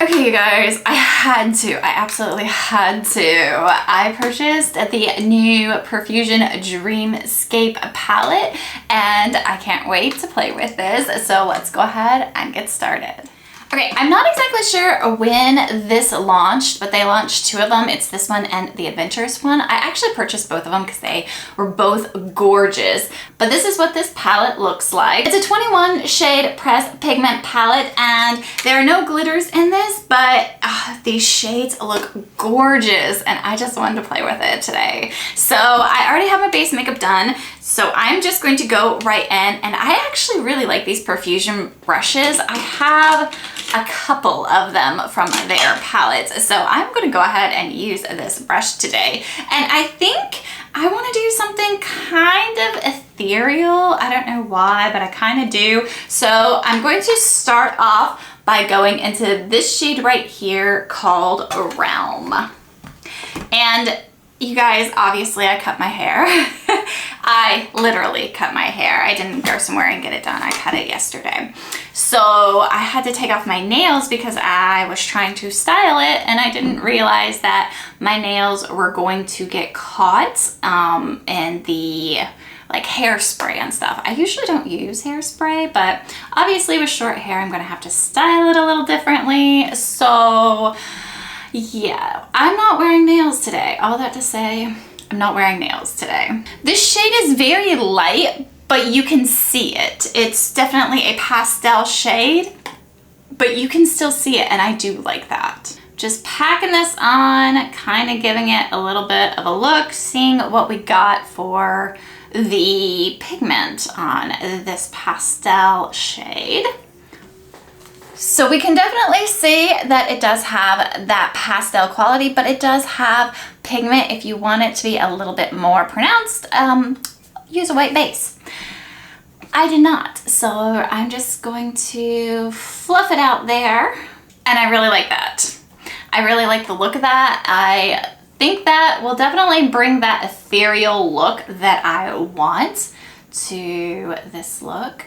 Okay, you guys, I absolutely had to. I purchased the new Profusion Dreamscape palette and I can't wait to play with this. So let's go ahead and get started. Okay, I'm not exactly sure when this launched, but they launched two of them. It's this one and the Adventurous one. I actually purchased both of them because they were both gorgeous. But this is what this palette looks like. It's a 21 shade pressed pigment palette and there are no glitters in this, but these shades look gorgeous and I just wanted to play with it today. So I already have my base makeup done. So I'm just going to go right in, and I actually really like these Profusion brushes. I have a couple of them from their palettes. So I'm going to go ahead and use this brush today. And I think I want to do something kind of ethereal. I don't know why, but I kind of do. So I'm going to start off by going into this shade right here called Realm. And you guys, obviously I cut my hair. I literally cut my hair. I didn't go somewhere and get it done. I cut it yesterday. So I had to take off my nails because I was trying to style it and I didn't realize that my nails were going to get caught in the like hairspray and stuff. I usually don't use hairspray, but obviously with short hair, I'm gonna have to style it a little differently. So yeah, I'm not wearing nails today. All that to say, I'm not wearing nails today. This shade is very light, but you can see it. It's definitely a pastel shade, but you can still see it, and I do like that. Just packing this on, kind of giving it a little bit of a look, seeing what we got for the pigment on this pastel shade. So we can definitely see that it does have that pastel quality, but it does have pigment. If you want it to be a little bit more pronounced, use a white base. I did not, so I'm just going to fluff it out there, and I really like that. I really like the look of that. I think that will definitely bring that ethereal look that I want to this look.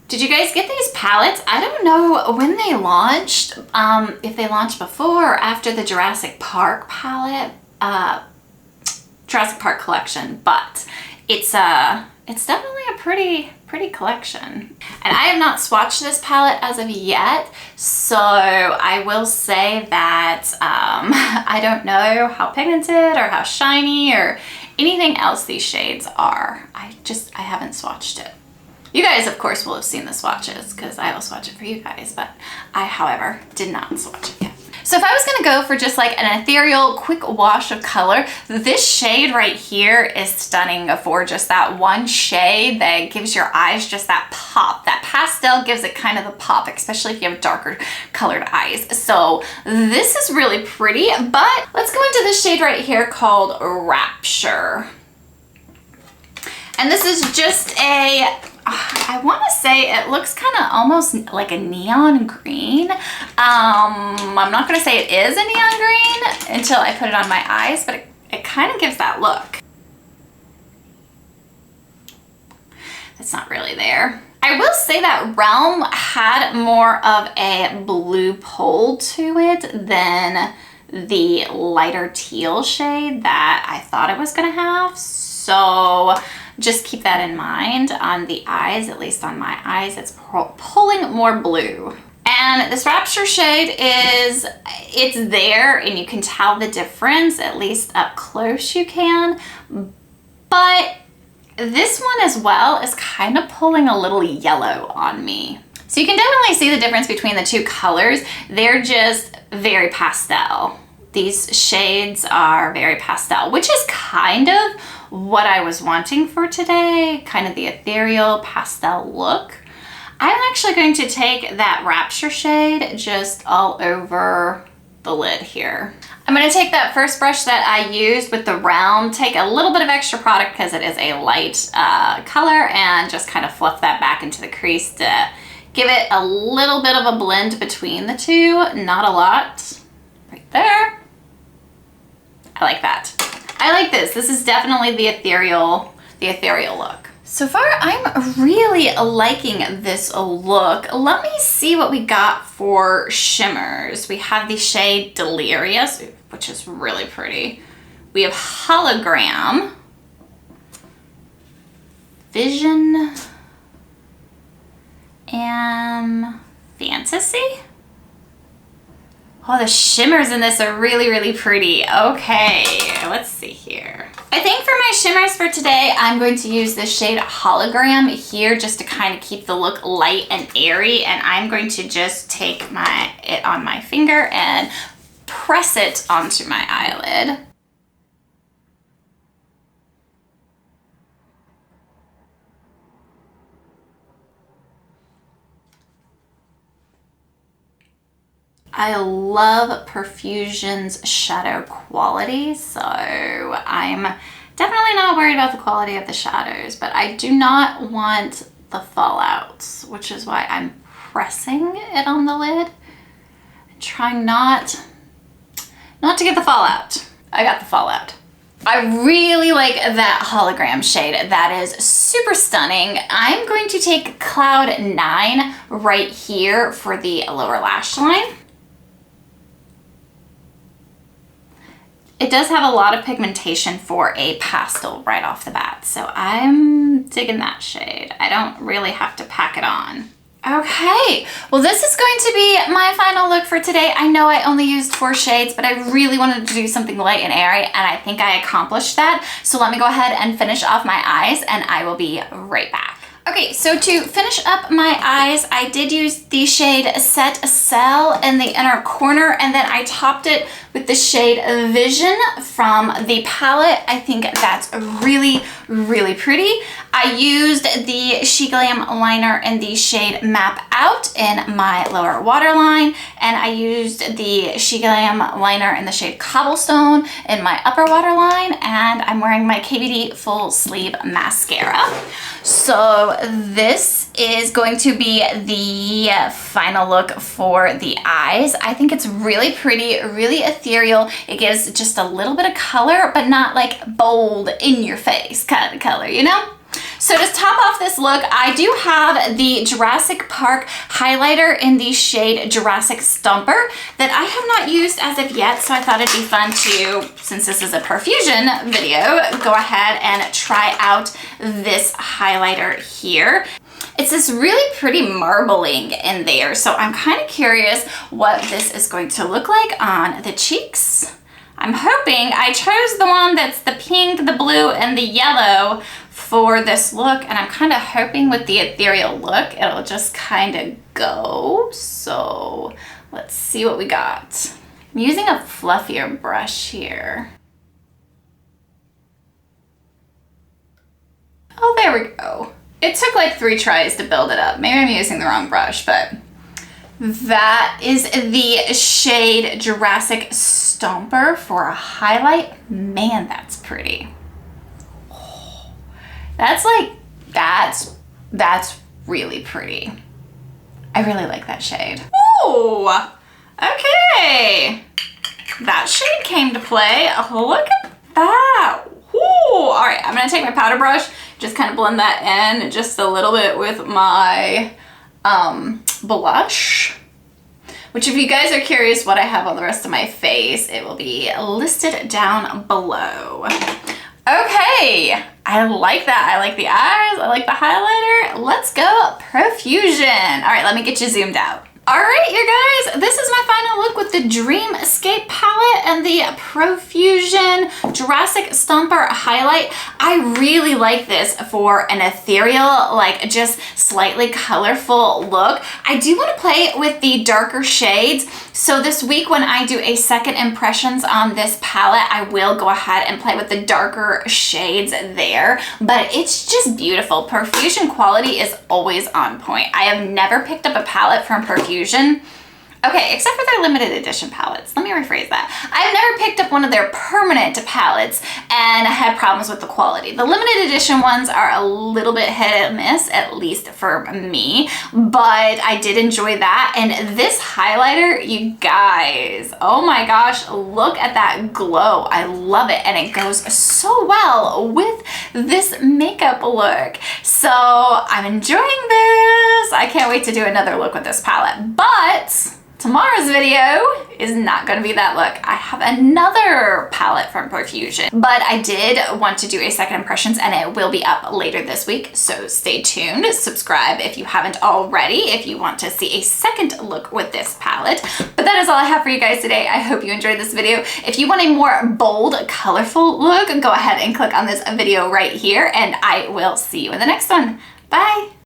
Did you guys get these palettes? I don't know when they launched, if they launched before or after the Jurassic Park palette, Jurassic Park collection, but it's definitely a pretty collection. And I have not swatched this palette as of yet, so I will say that I don't know how pigmented or how shiny or anything else these shades are. I haven't swatched it. You guys, of course, will have seen the swatches because I will swatch it for you guys, but I, however, did not swatch it yet. So if I was gonna go for just like an ethereal quick wash of color, this shade right here is stunning for just that one shade that gives your eyes just that pop. That pastel gives it kind of the pop, especially if you have darker colored eyes. So this is really pretty, but let's go into this shade right here called Rapture. And this is just I want to say it looks kind of almost like a neon green. I'm not going to say it is a neon green until I put it on my eyes, but it kind of gives that look. It's not really there. I will say that Realm had more of a blue pull to it than the lighter teal shade that I thought it was going to have. So just keep that in mind on the eyes, at least on my eyes, it's pulling more blue. And this Rapture shade it's there and you can tell the difference, at least up close you can. But this one as well is kind of pulling a little yellow on me. So you can definitely see the difference between the two colors. They're just very pastel. These shades are very pastel, which is kind of what I was wanting for today, kind of the ethereal pastel look. I'm actually going to take that Rapture shade just all over the lid here. I'm going to take that first brush that I used with the Realm, take a little bit of extra product because it is a light color, and just kind of fluff that back into the crease to give it a little bit of a blend between the two. Not a lot. Right there. I like that. I like this. This is definitely the ethereal look. So far, I'm really liking this look. Let me see what we got for shimmers. We have the shade Delirious, which is really pretty. We have Hologram, Vision, and Fantasy. Oh, the shimmers in this are really, really pretty. Okay, let's see here. I think for my shimmers for today, I'm going to use the shade Hologram here just to kind of keep the look light and airy. And I'm going to just take it on my finger and press it onto my eyelid. I love Profusion's shadow quality, so I'm definitely not worried about the quality of the shadows, but I do not want the fallouts, which is why I'm pressing it on the lid and trying not to get the fallout. I got the fallout. I really like that Hologram shade. That is super stunning. I'm going to take Cloud 9 right here for the lower lash line. It does have a lot of pigmentation for a pastel right off the bat, so I'm digging that shade. I don't really have to pack it on. Okay, well this is going to be my final look for today. I know I only used 4 shades, but I really wanted to do something light and airy, and I think I accomplished that. So let me go ahead and finish off my eyes, and I will be right back. Okay, so to finish up my eyes, I did use the shade Set Cell in the inner corner, and then I topped it with the shade Vision from the palette. I think that's really, really pretty. I used the SheGlam liner in the shade Map Out in my lower waterline, and I used the SheGlam liner in the shade Cobble Stone in my upper waterline, and I'm wearing my KVD full sleeve mascara. So this is going to be the final look for the eyes. I think it's really pretty, really ethereal. It gives just a little bit of color, but not like bold in your face kind of color, you know? So to top off this look, I do have the Jurassic Park highlighter in the shade Jurassic Stomper that I have not used as of yet, so I thought it'd be fun to, since this is a Profusion video, go ahead and try out this highlighter here. It's this really pretty marbling in there, so I'm kind of curious what this is going to look like on the cheeks. I'm hoping I chose the one that's the pink, the blue, and the yellow for this look, and I'm kind of hoping with the ethereal look it'll just kind of go. So let's see what we got. I'm using a fluffier brush here. Oh, there we go. It took like 3 tries to build it up. Maybe I'm using the wrong brush, but that is the shade Jurassic Stomper for a highlight. Man, that's pretty. That's really pretty. I really like that shade. Ooh, okay. That shade came to play. Oh, look at that. Ooh, all right, I'm gonna take my powder brush, just kind of blend that in just a little bit with my blush. Which, if you guys are curious what I have on the rest of my face, it will be listed down below. Okay, I like that. I like the eyes, I like the highlighter. Let's go Profusion. All right, let me get you zoomed out. All right, you guys, this is my final look with the Dreamscape palette and the Profusion Jurassic Stomper highlight. I really like this for an ethereal, like just slightly colorful look. I do want to play with the darker shades. So this week when I do a second impressions on this palette, I will go ahead and play with the darker shades there, but it's just beautiful. Profusion quality is always on point. I have never picked up a palette from Profusion Okay, except for their limited edition palettes. Let me rephrase that. I've never picked up one of their permanent palettes and had problems with the quality. The limited edition ones are a little bit hit and miss, at least for me, but I did enjoy that. And this highlighter, you guys, oh my gosh, look at that glow. I love it, and it goes so well with this makeup look. So I'm enjoying this. I can't wait to do another look with this palette, but tomorrow's video is not going to be that look. I have another palette from Profusion, but I did want to do a second impressions, and it will be up later this week, so stay tuned. Subscribe if you haven't already if you want to see a second look with this palette. But that is all I have for you guys today. I hope you enjoyed this video. If you want a more bold, colorful look, go ahead and click on this video right here, and I will see you in the next one. Bye!